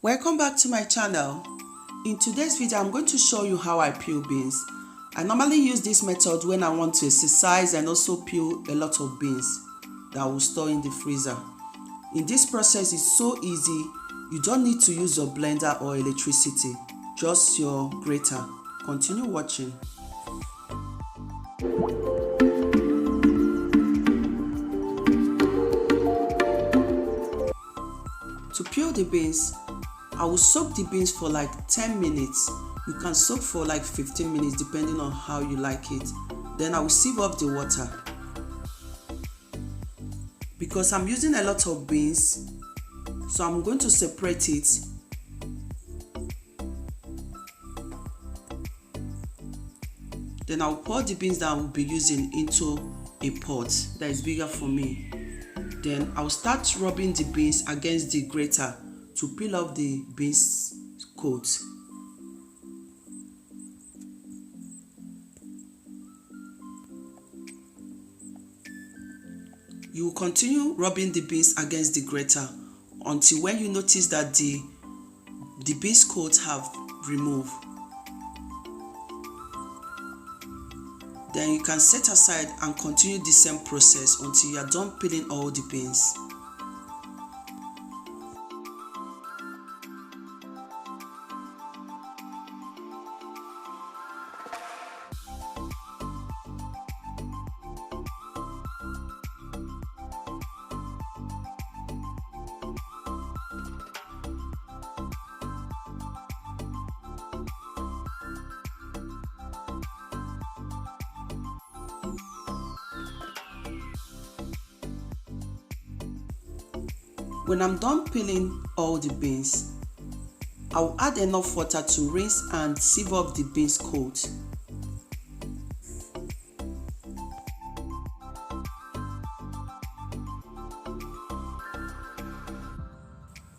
Welcome back to my channel. In today's video, I'm going to show you how I peel beans. I normally use this method when I want to exercise and also peel a lot of beans that I will store in the freezer. In this process, it's so easy. You don't need to use your blender or electricity, just your grater. Continue watching. To peel the beans, I will soak the beans for like 10 minutes. You can soak for like 15 minutes depending on how you like it. Then I will sieve off the water. Because I'm using a lot of beans, so I'm going to separate it. Then I'll pour the beans that I will be using into a pot that is bigger for me. Then I'll start rubbing the beans against the grater to peel off the beans coat. You will continue rubbing the beans against the grater until when you notice that the beans coat have removed. Then you can set aside and continue the same process until you are done peeling all the beans. When I'm done peeling all the beans, I'll add enough water to rinse and sieve off the beans coat.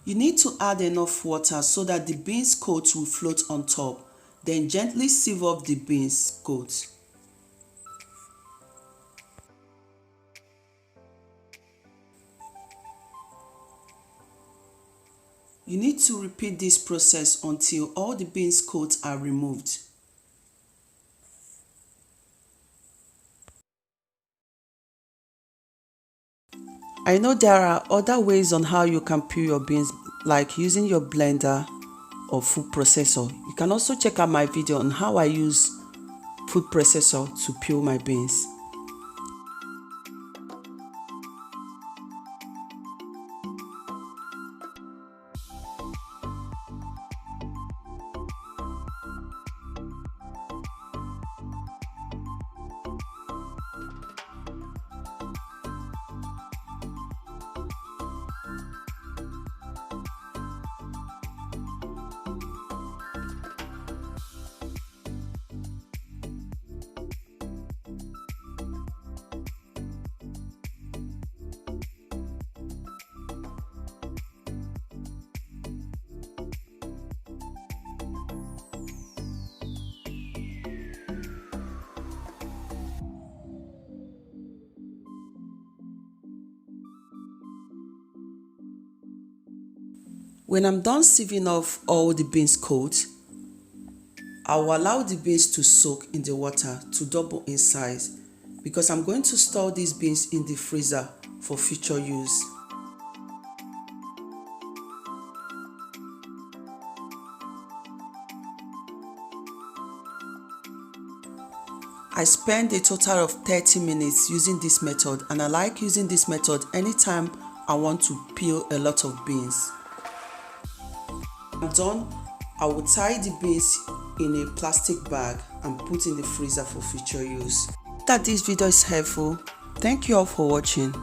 You need to add enough water so that the beans coat will float on top. Then gently sieve off the beans coat. You need to repeat this process until all the beans coats are removed. I know there are other ways on how you can peel your beans, like using your blender or food processor. You can also check out my video on how I use food processor to peel my beans. When I'm done sieving off all the beans coat, I will allow the beans to soak in the water to double in size because I'm going to store these beans in the freezer for future use. I spend a total of 30 minutes using this method, and I like using this method anytime I want to peel a lot of beans. When I'm done, I will tie the beans in a plastic bag and put in the freezer for future use. That this video is helpful. Thank you all for watching.